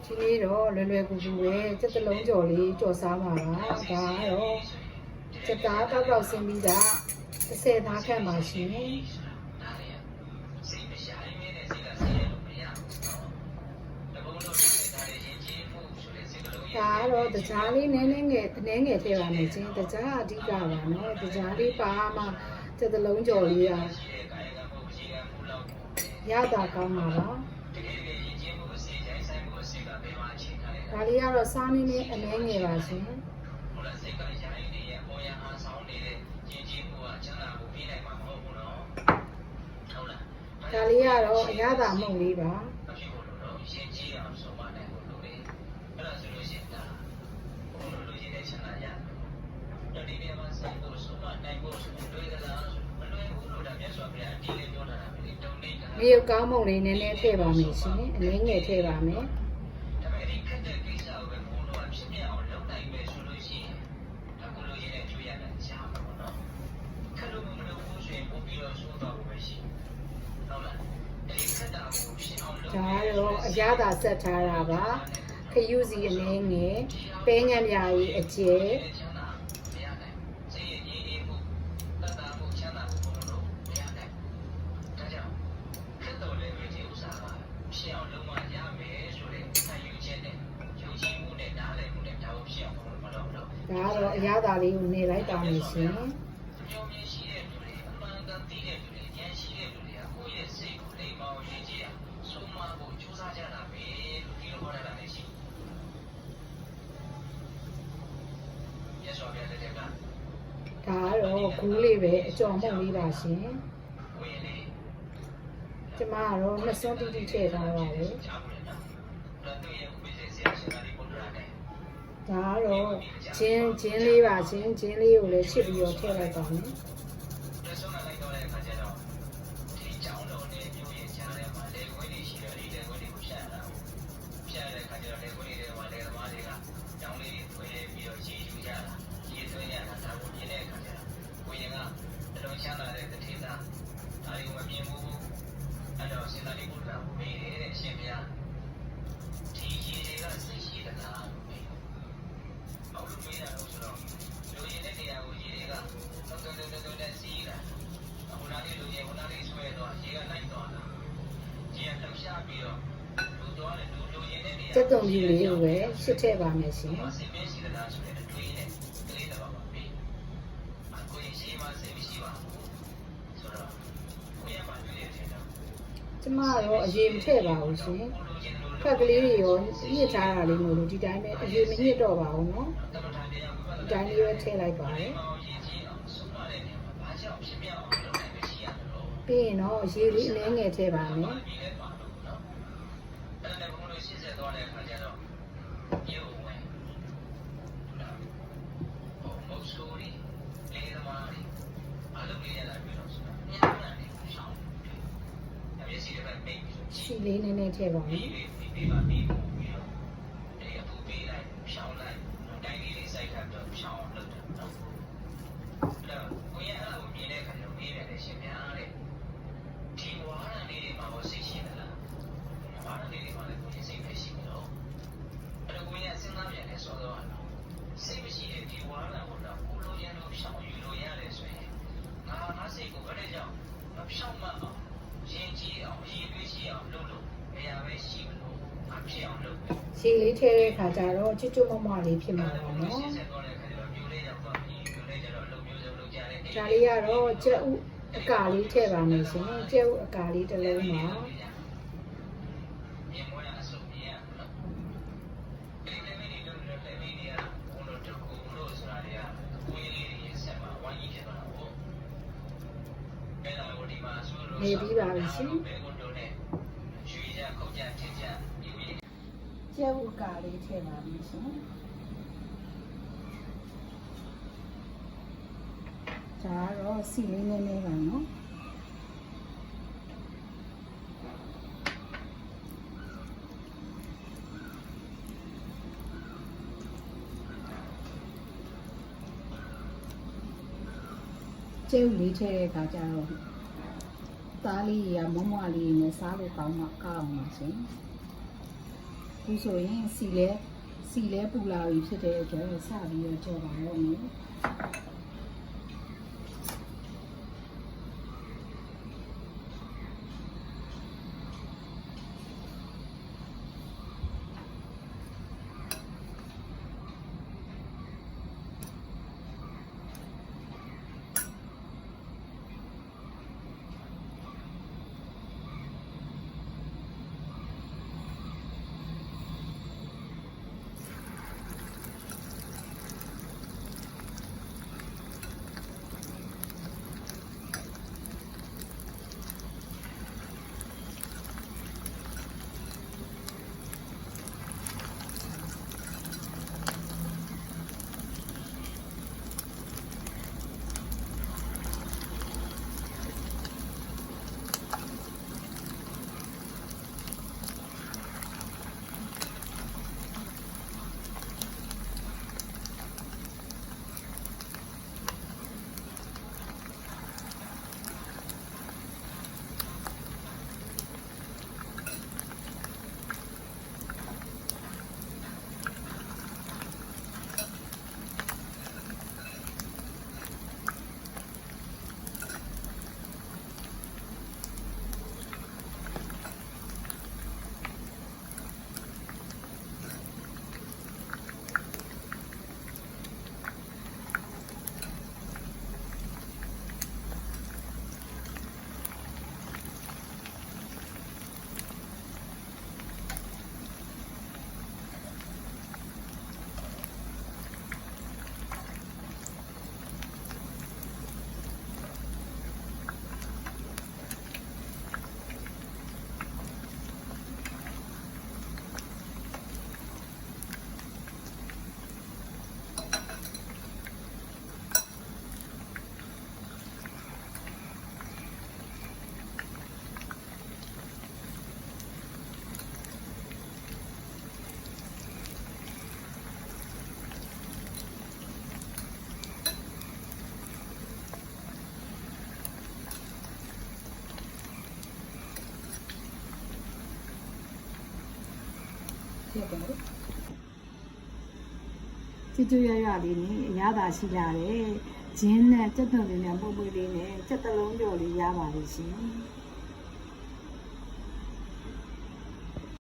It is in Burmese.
ဒီနေ့တော့လွယ်လွယ်ကူကူပဲစက်တလုံးကြော်လေးကြော်စားပါလားဒါကတော့စက်သားတောက်ဆင်းပြီးတာ30သားခန့်ပါရှင်ဒါကတော့တကြားလေးနည်းနည်းငယ်ထည့်ပါမယ်ချင်းတကြားအဓိကပါနော်တကြားလေးပါမှစက်တလုံးကြော်လေးရတာကောင်းပါလားဒါလေးကတော့စားနည်းနည်းအနည်းငယ်ပါရှင်ဒါလေးကတော့အရသာမုံလေးပါမြေရုပ်ကောင်းမုံလေးနည်းနည်းထည့်ပါမယ်ရှင်အနည်းငယ်ထည့်ပါမယ်ဒါတော့အရသာဆက်ထားတာပါခရုစီအနည်းငယ်ပဲငံပြာကြီးအကျဲဒါကတော့အရသာလေးကိုနေလိုက်ပါမယ်ရှင်ဒါကတော့ဂူးလေးပဲအကြော်မုံလေးပါရှင်ကျမကတော့နှစ်စွန်းတိတိထည့်ထားပါတယ်ဒါကတော့ဂျင်းလေးပါဂျင်းလေးကိုလည်းချစ်ပြီးတော့ထည့်လိုက်ပါမယ်တက်တုံကြီးလေးကိုပဲရှစ်ထည့်ပါမယ်ရှင်ကျမတော့အရေးမထည့်ပါဘူးရှင်ခက်ကလေးတွေရောညှစ်ထားတာလေးမလို့ဒီတိုင်းပဲအရေးမညှစ်တော့ပါဘူးနော်ဒီတိုင်းလေးပဲထည့်လိုက်ပါတယ်ပြီးရင်တော့ရေလေးအနည်းငယ်ထည့်ပါမယ်စီလေးနည်းနည်းထည့်ပါမယ်စီလေးထည့်တဲ့ခါကျတော့ချွတ်ချွတ်မမလေးဖြစ်မှာပါနော်ဒါလေးကတော့ကြက်ဥအကာလေးထည့်ပါမယ်ရှင်ကြက်ဥအကာလေးတစ်လုံးပါနေပြီးပါပြီရှင်ကျဲဥကာလေးထည့်ပါမယ်ရှင်ဒါတော့စီလေးနည်းနည်းပါနော်ကျဲဥလေးထည့်တဲ့အခါကျတော့သားလေးရမမလေးနဲ့စားလို့ကောင်းမှာကောင်းပါရှင် ခုဆိုရင်စီလဲပူလာပြီဖြစ်တဲ့အတွက်စပြီးတော့ကြော်ပါတော့မယ်ဖြစ်ပါဘူးချစ်ချွတ်ရလေးနဲ့အရသာရှိလာတယ်ဂျင်းနဲ့ကြက်သွန်လေးနဲ့ပုတ်ပွေးလေးနဲ့ကြက်တလုံးကြော်လေးရပါလိမ့်ရှင်